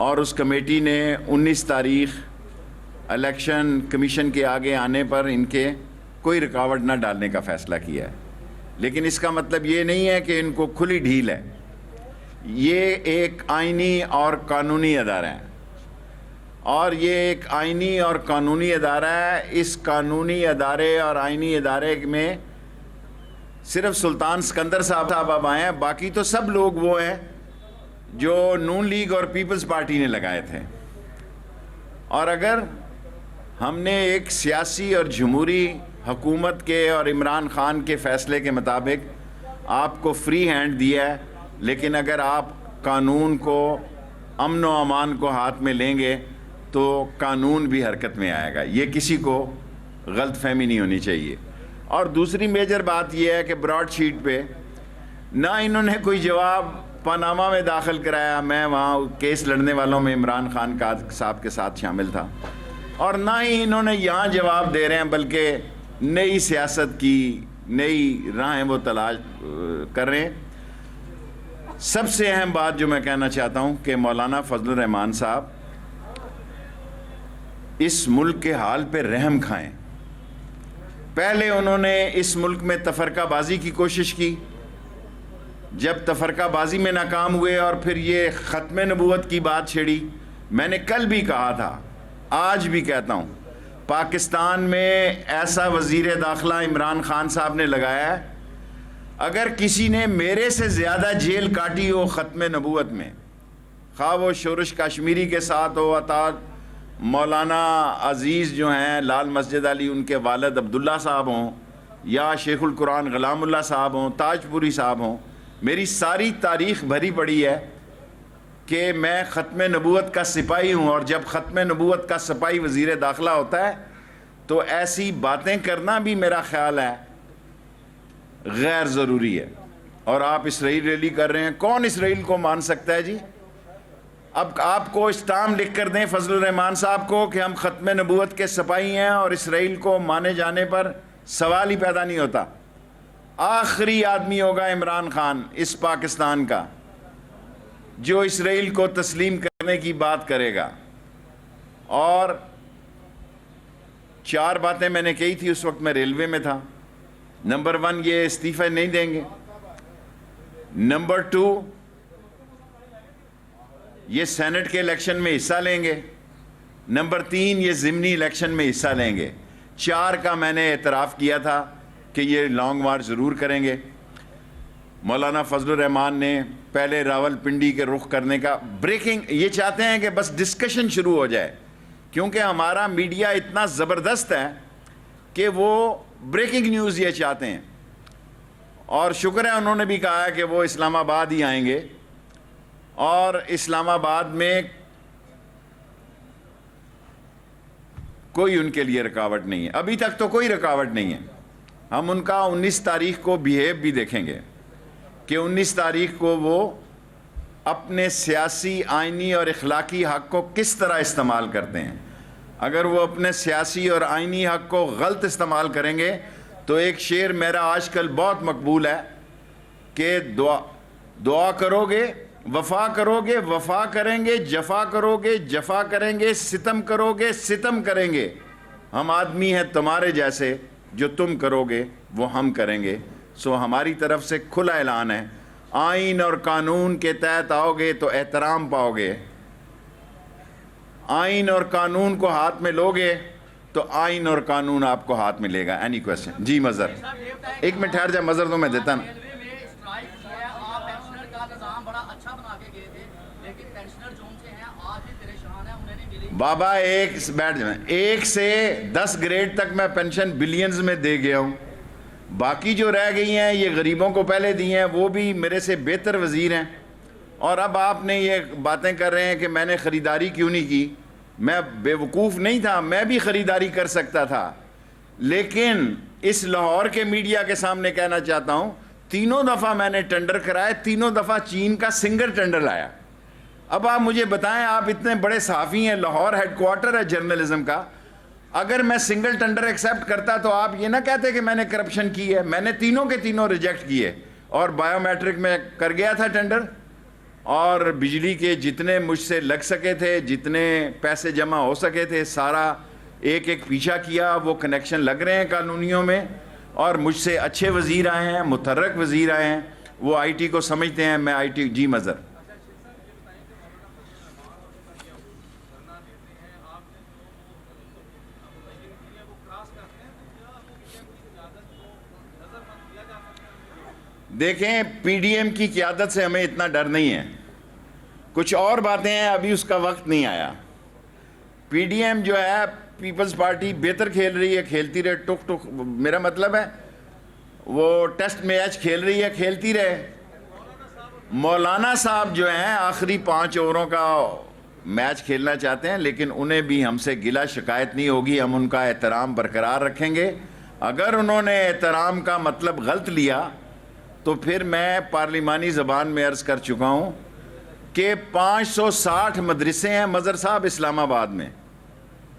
اور اس کمیٹی نے 19 تاریخ الیکشن کمیشن کے آگے آنے پر ان کے کوئی رکاوٹ نہ ڈالنے کا فیصلہ کیا ہے. لیکن اس کا مطلب یہ نہیں ہے کہ ان کو کھلی ڈھیل ہے. یہ ایک آئینی اور قانونی ادارہ ہے، اور یہ ایک آئینی اور قانونی ادارہ ہے. اس قانونی ادارے اور آئینی ادارے میں صرف سلطان سکندر صاحب اب آئے ہیں، باقی تو سب لوگ وہ ہیں جو نون لیگ اور پیپلز پارٹی نے لگائے تھے. اور اگر ہم نے ایک سیاسی اور جمہوری حکومت کے اور عمران خان کے فیصلے کے مطابق آپ کو فری ہینڈ دیا ہے، لیکن اگر آپ قانون کو، امن و امان کو ہاتھ میں لیں گے تو قانون بھی حرکت میں آئے گا. یہ کسی کو غلط فہمی نہیں ہونی چاہیے. اور دوسری میجر بات یہ ہے کہ براڈ شیٹ پہ نہ انہوں نے کوئی جواب پاناما میں داخل کرایا، میں وہاں کیس لڑنے والوں میں عمران خان صاحب کے ساتھ شامل تھا، اور نہ ہی انہوں نے یہاں جواب دے رہے ہیں، بلکہ نئی سیاست کی نئی راہیں وہ تلاش کر رہے ہیں. سب سے اہم بات جو میں کہنا چاہتا ہوں کہ مولانا فضل الرحمان صاحب اس ملک کے حال پہ رحم کھائیں. پہلے انہوں نے اس ملک میں تفرقہ بازی کی کوشش کی، جب تفرقہ بازی میں ناکام ہوئے اور پھر یہ ختم نبوت کی بات چھیڑی. میں نے کل بھی کہا تھا، آج بھی کہتا ہوں، پاکستان میں ایسا وزیر داخلہ عمران خان صاحب نے لگایا ہے، اگر کسی نے میرے سے زیادہ جیل کاٹی ہو ختم نبوت میں، خواہ وہ شورش کشمیری کے ساتھ ہو، عطا مولانا عزیز جو ہیں لال مسجد علی ان کے والد عبداللہ صاحب ہوں، یا شیخ القرآن غلام اللہ صاحب ہوں، تاج پوری صاحب ہوں، میری ساری تاریخ بھری پڑی ہے کہ میں ختم نبوت کا سپاہی ہوں. اور جب ختم نبوت کا سپاہی وزیر داخلہ ہوتا ہے تو ایسی باتیں کرنا بھی میرا خیال ہے غیر ضروری ہے. اور آپ اسرائیل ریلی کر رہے ہیں، کون اسرائیل کو مان سکتا ہے جی؟ اب آپ کو اسٹامپ لکھ کر دیں فضل الرحمان صاحب کو کہ ہم ختم نبوت کے سپاہی ہیں، اور اسرائیل کو مانے جانے پر سوال ہی پیدا نہیں ہوتا. آخری آدمی ہوگا عمران خان اس پاکستان کا جو اسرائیل کو تسلیم کرنے کی بات کرے گا. اور 4 باتیں میں نے کہی تھی اس وقت میں ریلوے میں تھا. نمبر 1 یہ استعفی نہیں دیں گے. نمبر 2 یہ سینٹ کے الیکشن میں حصہ لیں گے. نمبر 3 یہ ضمنی الیکشن میں حصہ لیں گے. 4 کا میں نے اعتراف کیا تھا کہ یہ لانگ مارچ ضرور کریں گے. مولانا فضل الرحمان نے پہلے راول پنڈی کے رخ کرنے کا بریکنگ، یہ چاہتے ہیں کہ بس ڈسکشن شروع ہو جائے، کیونکہ ہمارا میڈیا اتنا زبردست ہے کہ وہ بریکنگ نیوز یہ چاہتے ہیں. اور شکر ہے انہوں نے بھی کہا ہے کہ وہ اسلام آباد ہی آئیں گے، اور اسلام آباد میں کوئی ان کے لیے رکاوٹ نہیں ہے. ابھی تک تو کوئی رکاوٹ نہیں ہے. ہم ان کا 19 تاریخ کو بیہیو بھی دیکھیں گے کہ 19 تاریخ کو وہ اپنے سیاسی، آئینی اور اخلاقی حق کو کس طرح استعمال کرتے ہیں. اگر وہ اپنے سیاسی اور آئینی حق کو غلط استعمال کریں گے تو ایک شعر میرا آج کل بہت مقبول ہے کہ دعا کرو گے وفا کرو گے، وفا کریں گے، جفا کرو گے، جفا کریں گے، ستم کرو گے، ستم کریں گے. ہم آدمی ہیں تمہارے جیسے، جو تم کرو گے وہ ہم کریں گے. سو ہماری طرف سے کھلا اعلان ہے، آئین اور قانون کے تحت آؤ گے تو احترام پاؤ گے. آئین اور قانون کو ہاتھ میں لو گے تو آئین اور قانون آپ کو ہاتھ میں لے گا. Any question? جی مظہر، 1 منٹ ٹھہر جا مظہر، تو میں دیتا نا. بابا بیٹھ جائیں، 1 سے 10 گریڈ تک میں پینشن بلینز میں دے گیا ہوں. باقی جو رہ گئی ہیں یہ غریبوں کو پہلے دی ہیں، وہ بھی میرے سے بہتر وزیر ہیں. اور اب آپ نے یہ باتیں کر رہے ہیں کہ میں نے خریداری کیوں نہیں کی. میں بے وقوف نہیں تھا، میں بھی خریداری کر سکتا تھا. لیکن اس لاہور کے میڈیا کے سامنے کہنا چاہتا ہوں، 3 دفعہ میں نے ٹینڈر کرائے، 3 دفعہ چین کا سنگل ٹینڈر لایا. اب آپ مجھے بتائیں، آپ اتنے بڑے صحافی ہیں، لاہور ہیڈ کوارٹر ہے جرنلزم کا، اگر میں سنگل ٹینڈر ایکسیپٹ کرتا تو آپ یہ نہ کہتے کہ میں نے کرپشن کی ہے. میں نے تینوں کے تینوں ریجیکٹ کیے اور بایو میٹرک میں کر گیا تھا ٹینڈر. اور بجلی کے جتنے مجھ سے لگ سکے تھے، جتنے پیسے جمع ہو سکے تھے، سارا ایک ایک پیچھا کیا. وہ کنیکشن لگ رہے ہیں قانونیوں میں، اور مجھ سے اچھے وزیر آئے ہیں، متحرک وزیر آئے ہیں، وہ آئی ٹی کو سمجھتے ہیں. میں آئی ٹی جی مظہر. دیکھیں، پی ڈی ایم کی قیادت سے ہمیں اتنا ڈر نہیں ہے. کچھ اور باتیں ہیں، ابھی اس کا وقت نہیں آیا. پی ڈی ایم جو ہے، پیپلز پارٹی بہتر کھیل رہی ہے، کھیلتی رہے. ٹک ٹک، میرا مطلب ہے وہ ٹیسٹ میچ کھیل رہی ہے، کھیلتی رہے. مولانا صاحب جو ہیں آخری 5 اووروں کا میچ کھیلنا چاہتے ہیں، لیکن انہیں بھی ہم سے گلہ شکایت نہیں ہوگی. ہم ان کا احترام برقرار رکھیں گے. اگر انہوں نے احترام کا مطلب غلط لیا تو پھر میں پارلیمانی زبان میں عرض کر چکا ہوں کہ 560 مدرسے ہیں مظہر صاحب اسلام آباد میں،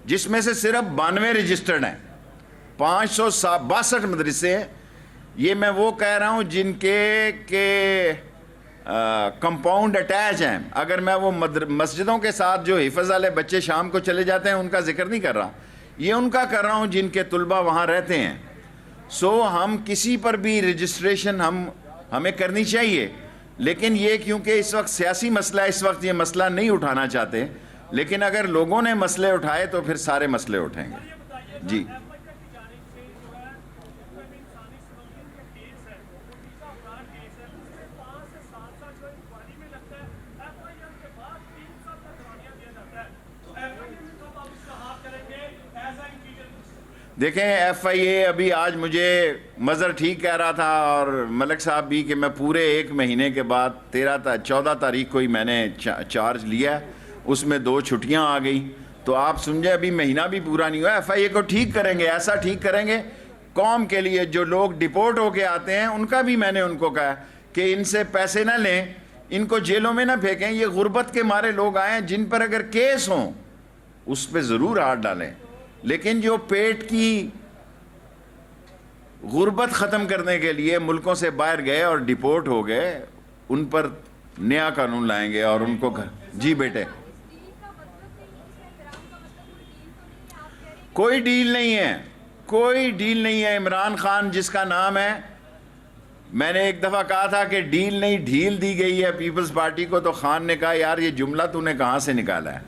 جس میں سے صرف 92 رجسٹرڈ ہیں. 562 مدرسے ہیں. یہ میں وہ کہہ رہا ہوں جن کے کمپاؤنڈ اٹیچ ہیں. اگر میں وہ مسجدوں کے ساتھ جو حفظ والے بچے شام کو چلے جاتے ہیں ان کا ذکر نہیں کر رہا، یہ ان کا کر رہا ہوں جن کے طلبہ وہاں رہتے ہیں. ہم کسی پر بھی رجسٹریشن ہمیں کرنی چاہیے، لیکن یہ کیونکہ اس وقت سیاسی مسئلہ ہے، اس وقت یہ مسئلہ نہیں اٹھانا چاہتے. لیکن اگر لوگوں نے مسئلے اٹھائے تو پھر سارے مسئلے اٹھیں گے. جی دیکھیں، ایف آئی اے ابھی آج مجھے مظہر ٹھیک کہہ رہا تھا اور ملک صاحب بھی کہ میں پورے 1 مہینے کے بعد 14 تاریخ کو ہی میں نے چارج لیا. اس میں 2 چھٹیاں آ گئی، تو آپ سمجھے ابھی مہینہ بھی پورا نہیں ہوا. ایف آئی اے کو ٹھیک کریں گے، ایسا ٹھیک کریں گے قوم کے لیے. جو لوگ ڈپورٹ ہو کے آتے ہیں ان کا بھی میں نے ان کو کہا کہ ان سے پیسے نہ لیں، ان کو جیلوں میں نہ پھینکیں. یہ غربت کے مارے لوگ آئے ہیں، جن پر اگر کیس ہوں اس پہ ضرور ہاتھ ڈالیں. لیکن جو پیٹ کی غربت ختم کرنے کے لیے ملکوں سے باہر گئے اور ڈپورٹ ہو گئے، ان پر نیا قانون لائیں گے اور ان کو جی بیٹے، کوئی ڈیل نہیں ہے، کوئی ڈیل نہیں ہے. عمران خان جس کا نام ہے، میں نے ایک دفعہ کہا تھا کہ ڈیل نہیں ڈھیل دی گئی ہے پیپلز پارٹی کو، تو خان نے کہا یار یہ جملہ تو نے کہاں سے نکالا ہے.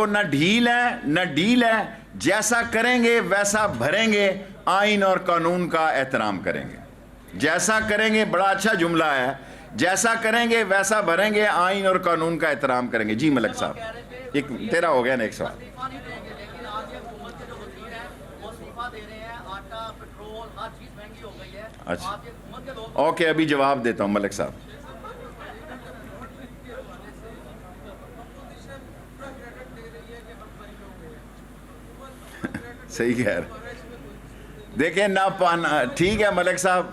نہ ڈھیل ہے نہ ڈیل ہے. جیسا کریں گے ویسا بھریں گے، آئین اور قانون کا احترام کریں گے. جیسا کریں گے، بڑا اچھا جملہ ہے، جیسا کریں گے ویسا بھریں گے، آئین اور قانون کا احترام کریں گے. جی ملک صاحب، ایک تیرا ہو گیا نا ایک سوال. اچھا اوکے، ابھی جواب دیتا ہوں ملک صاحب. صحیح کہہ رہے. دیکھیں نہ پانا ٹھیک ہے ملک صاحب.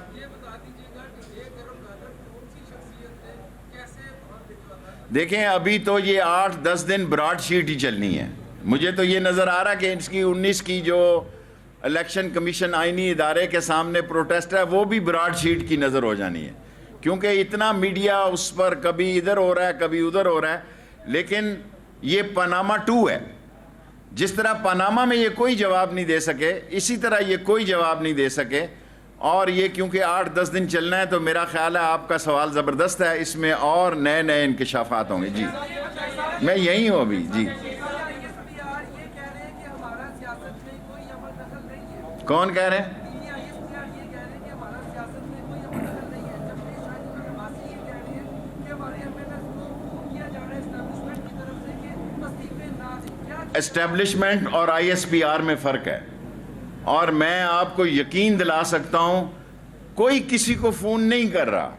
دیکھیں ابھی تو یہ 8-10 دن براڈ شیٹ ہی چلنی ہے. مجھے تو یہ نظر آ رہا کہ اس کی 19 کی جو الیکشن کمیشن آئینی ادارے کے سامنے پروٹیسٹ ہے وہ بھی براڈ شیٹ کی نظر ہو جانی ہے، کیونکہ اتنا میڈیا اس پر کبھی ادھر ہو رہا ہے کبھی ادھر ہو رہا ہے. لیکن یہ پاناما 2 ہے. جس طرح پاناما میں یہ کوئی جواب نہیں دے سکے، اسی طرح یہ کوئی جواب نہیں دے سکے. اور یہ کیونکہ 8-10 دن چلنا ہے تو میرا خیال ہے آپ کا سوال زبردست ہے، اس میں اور نئے انکشافات ہوں گے. جی میں یہی ہوں ابھی. جی کون کہہ رہے ہیں؟ اسٹیبلشمنٹ اور آئی ایس پی آر میں فرق ہے. اور میں آپ کو یقین دلا سکتا ہوں کوئی کسی کو فون نہیں کر رہا.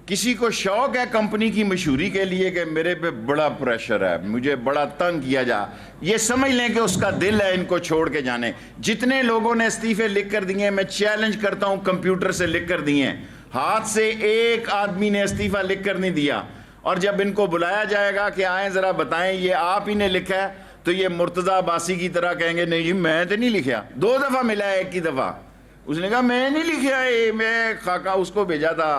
کسی کو شوق ہے کمپنی کی مشہوری کے لیے کہ میرے پہ بڑا پریشر ہے، مجھے بڑا تنگ کیا جا، یہ سمجھ لیں کہ اس کا دل ہے ان کو چھوڑ کے جانے. جتنے لوگوں نے استعفے لکھ کر دیے، میں چیلنج کرتا ہوں کمپیوٹر سے لکھ کر دیے، ہاتھ سے ایک آدمی نے استعفیٰ لکھ کر نہیں دیا. اور جب ان کو بلایا جائے گا کہ آئیں ذرا بتائیں یہ آپ ہی نے لکھا ہے، تو یہ مرتضی عباسی کی طرح کہیں گے نہیں جی میں تو نہیں لکھا. 2 دفعہ ملا ہے، ایک ہی دفعہ اس نے کہا میں نہیں لکھا، میں خاکہ اس کو بھیجا تھا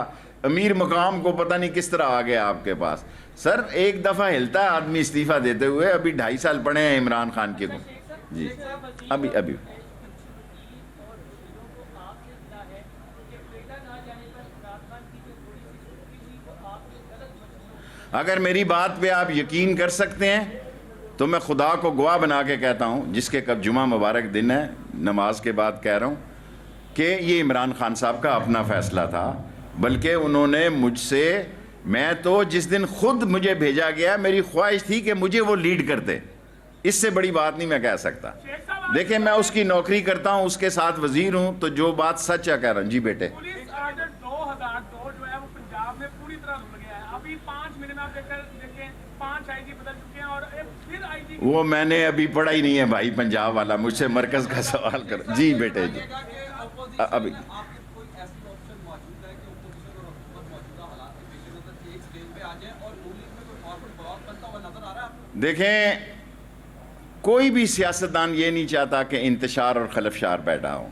امیر مقام کو پتہ نہیں کس طرح آ گیا آپ کے پاس. سر ایک دفعہ ہلتا ہے آدمی استعفیٰ دیتے ہوئے. ابھی 2.5 سال پڑے ہیں عمران خان کے کو. جی ابھی اگر میری بات پہ آپ یقین کر سکتے ہیں تو میں خدا کو گواہ بنا کے کہتا ہوں, جس کے کب جمعہ مبارک دن ہے, نماز کے بعد کہہ رہا ہوں کہ یہ عمران خان صاحب کا اپنا فیصلہ تھا. بلکہ انہوں نے مجھ سے, میں تو جس دن خود مجھے بھیجا گیا میری خواہش تھی کہ مجھے وہ لیڈ کرتے. اس سے بڑی بات نہیں میں کہہ سکتا. دیکھیں میں اس کی نوکری کرتا ہوں, اس کے ساتھ وزیر ہوں, تو جو بات سچ ہے کہہ رہا ہوں. جی بیٹے, پولیس آرڈر 2002 جو ہے وہ پنجاب میں پوری طرح رل گیا ہے. ابھی 5 مہینے میں آپ دیکھیں 5 آئی جی بدل چکے ہیں اور پھر آئی جی. وہ میں نے ابھی پڑھا ہی نہیں ہے بھائی پنجاب والا, مجھ سے مرکز کا سوال کرو. جی بیٹے جی ابھی دیکھیں کوئی بھی سیاستدان یہ نہیں چاہتا کہ انتشار اور خلفشار پیدا ہو,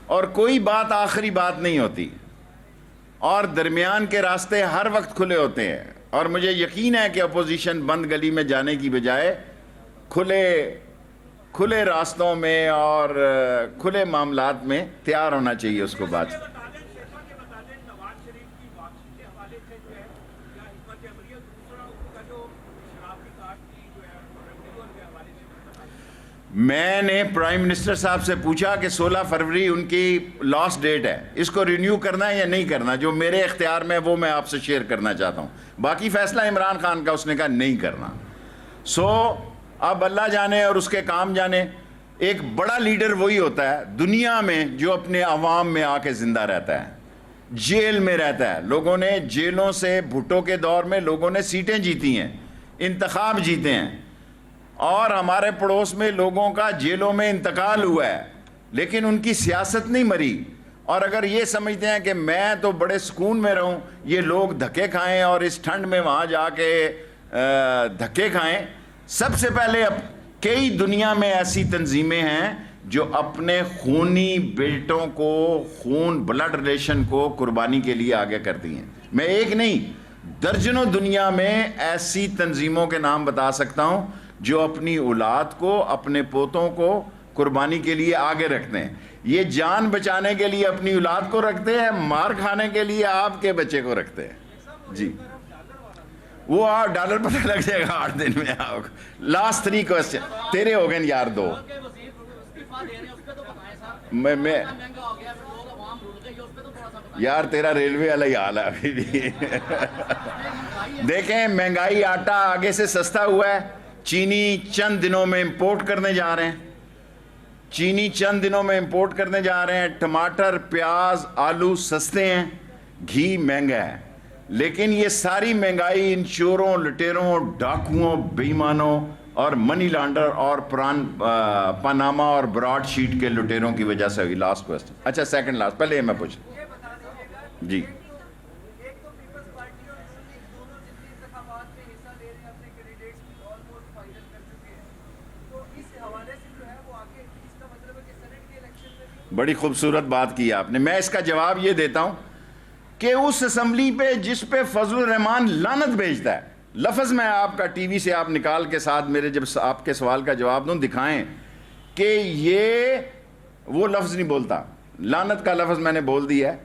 اور کوئی بات آخری بات نہیں ہوتی, اور درمیان کے راستے ہر وقت کھلے ہوتے ہیں. اور مجھے یقین ہے کہ اپوزیشن بند گلی میں جانے کی بجائے کھلے راستوں میں اور کھلے معاملات میں تیار ہونا چاہیے اس کو بات. میں نے پرائم منسٹر صاحب سے پوچھا کہ 16 فروری ان کی لاسٹ ڈیٹ ہے, اس کو رینیو کرنا ہے یا نہیں کرنا. جو میرے اختیار میں وہ میں آپ سے شیئر کرنا چاہتا ہوں. باقی فیصلہ عمران خان کا, اس نے کہا نہیں کرنا. اب اللہ جانے اور اس کے کام جانے. ایک بڑا لیڈر وہی ہوتا ہے دنیا میں جو اپنے عوام میں آ کے زندہ رہتا ہے, جیل میں رہتا ہے. لوگوں نے جیلوں سے, بھٹو کے دور میں لوگوں نے سیٹیں جیتی ہیں, انتخاب جیتے ہیں, اور ہمارے پڑوس میں لوگوں کا جیلوں میں انتقال ہوا ہے, لیکن ان کی سیاست نہیں مری. اور اگر یہ سمجھتے ہیں کہ میں تو بڑے سکون میں رہوں, یہ لوگ دھکے کھائیں اور اس ٹھنڈ میں وہاں جا کے دھکے کھائیں. سب سے پہلے کئی دنیا میں ایسی تنظیمیں ہیں جو اپنے خونی بیٹوں کو, بلڈ ریلیشن کو قربانی کے لیے آگے کرتی ہیں. میں ایک نہیں درجنوں دنیا میں ایسی تنظیموں کے نام بتا سکتا ہوں جو اپنی اولاد کو, اپنے پوتوں کو قربانی کے لیے آگے رکھتے ہیں. یہ جان بچانے کے لیے اپنی اولاد کو رکھتے ہیں, مار کھانے کے لیے آپ کے بچے کو رکھتے ہیں. جی وہ ڈالر پتہ لگ جائے گا 8 دن میں. آپ لاسٹ 3 کوسچن تیرے ہو گئے یار 2. میں یار تیرا ریلوے والا ہی حال ہے ابھی بھی. دیکھیں مہنگائی, آٹا آگے سے سستا ہوا ہے. چینی چند دنوں میں امپورٹ کرنے جا رہے ہیں. ٹماٹر, پیاز, آلو سستے ہیں, گھی مہنگا ہے. لیکن یہ ساری مہنگائی ان چوروں, لٹیروں, ڈاکوؤں, بے ایمانوں اور منی لانڈر اور پاناما اور براڈ شیٹ کے لٹیروں کی وجہ سے ہوئی. Last question. اچھا سیکنڈ لاسٹ, پہلے یہ میں پوچھ. جی بڑی خوبصورت بات کی آپ نے. میں اس کا جواب یہ دیتا ہوں کہ اس اسمبلی پہ جس پہ فضل الرحمان لعنت بھیجتا ہے, لفظ میں آپ کا ٹی وی سے آپ نکال کے ساتھ میرے جب آپ کے سوال کا جواب دوں دکھائیں کہ یہ وہ لفظ نہیں بولتا, لعنت کا لفظ میں نے بول دیا ہے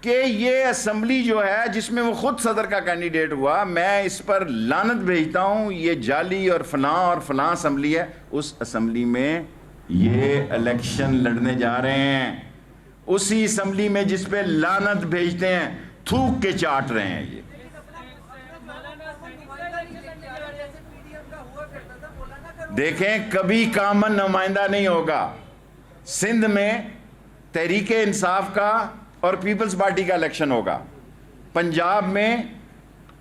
کہ یہ اسمبلی جو ہے جس میں وہ خود صدر کا کینڈیڈیٹ ہوا, میں اس پر لعنت بھیجتا ہوں. یہ جعلی اور فلاں اسمبلی ہے. اس اسمبلی میں یہ الیکشن لڑنے جا رہے ہیں, اسی اسمبلی میں جس پہ لعنت بھیجتے ہیں, تھوک کے چاٹ رہے ہیں. یہ دیکھیں کبھی کامن نمائندہ نہیں ہوگا. سندھ میں تحریک انصاف کا اور پیپلز پارٹی کا الیکشن ہوگا, پنجاب میں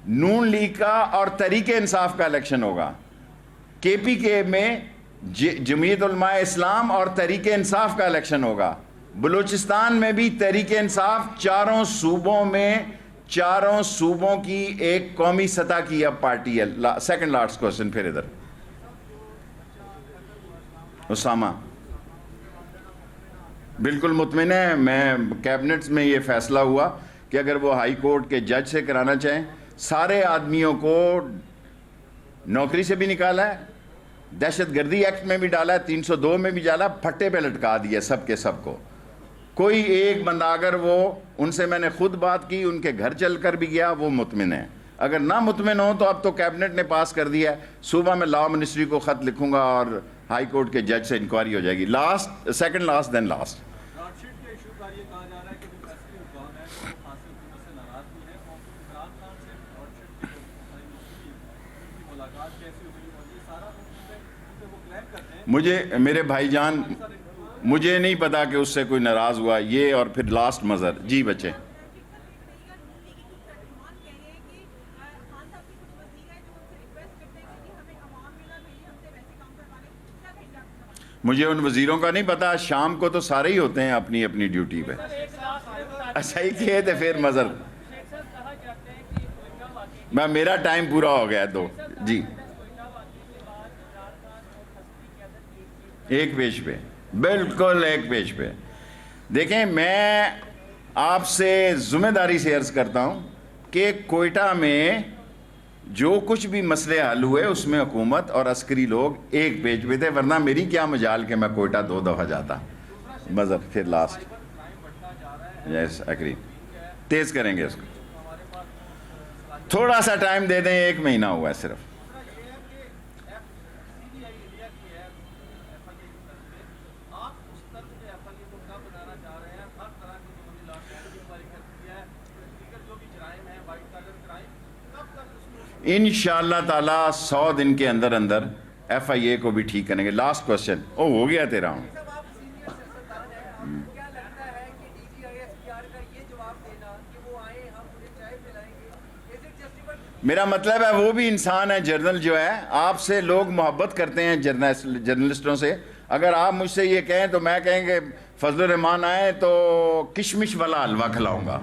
نون لیگ کا اور تحریک انصاف کا الیکشن ہوگا, کے پی کے میں جمعیت علماء اسلام اور تحریک انصاف کا الیکشن ہوگا, بلوچستان میں بھی تحریک انصاف, چاروں صوبوں کی ایک قومی سطح کی اب پارٹی ہے. سیکنڈ لاسٹ کوسچن پھر ادھر اسامہ. بالکل مطمئن ہے, میں کیبنٹ میں یہ فیصلہ ہوا کہ اگر وہ ہائی کورٹ کے جج سے کرانا چاہیں. سارے آدمیوں کو نوکری سے بھی نکالا ہے, دہشت گردی ایکٹ میں بھی ڈالا ہے, 302 میں بھی ڈالا, پھٹے پہ لٹکا دیا سب کے سب کو. کوئی ایک بندہ اگر وہ, ان سے میں نے خود بات کی, ان کے گھر چل کر بھی گیا, وہ مطمئن ہے. اگر نہ مطمئن ہو تو اب تو کیبنٹ نے پاس کر دیا ہے, صبح میں لا منسٹری کو خط لکھوں گا اور ہائی کورٹ کے جج سے انکوائری ہو جائے گی. Second last then last. راڈ شیٹ کے ایشو پر یہ کہا جا رہا ہے کہ جو فیصلے حکام ہے وہ حاصل حکومت سے ناراض بھی ہے. موقف عمران خان سے راڈ شیٹ کی کی ملاقات کیسی ہوئی اور یہ سارا ان پہ وہ کلیم کرتے ہیں. مجھے میرے بھائی جان, مجھے نہیں پتا کہ اس سے کوئی ناراض ہوا. یہ اور پھر لاسٹ مظہر. جی بچے. مجھے ان وزیروں کا نہیں پتا, شام کو تو سارے ہی ہوتے ہیں اپنی اپنی ڈیوٹی پہ. اچھا ہی کیے تھے پھر مظہر. میں میرا ٹائم پورا ہو گیا 2. جی ایک پیج پہ, بالکل ایک پیج پہ. دیکھیں میں آپ سے ذمہ داری سے عرض کرتا ہوں کہ کوئٹہ میں جو کچھ بھی مسئلے حل ہوئے اس میں حکومت اور عسکری لوگ ایک پیج پہ تھے, ورنہ میری کیا مجال کہ میں کوئٹہ 2 دفعہ جاتا. مظہر پھر لاسٹ. Yes agree. تیز کریں گے اس کو, تھوڑا سا ٹائم دے دیں, 1 مہینہ ہوا ہے صرف. انشاءاللہ تعالی 100 دن کے اندر اندر ایف آئی اے کو بھی ٹھیک کریں گے. Last question. ہو گیا تیرا. میرا مطلب ہے وہ بھی انسان ہے, جرنل جو ہے. آپ سے لوگ محبت کرتے ہیں جرنلسٹوں سے. اگر آپ مجھ سے یہ کہیں تو میں کہیں کہ فضل الرحمان آئے تو کشمش والا حلوہ کھلاؤں گا.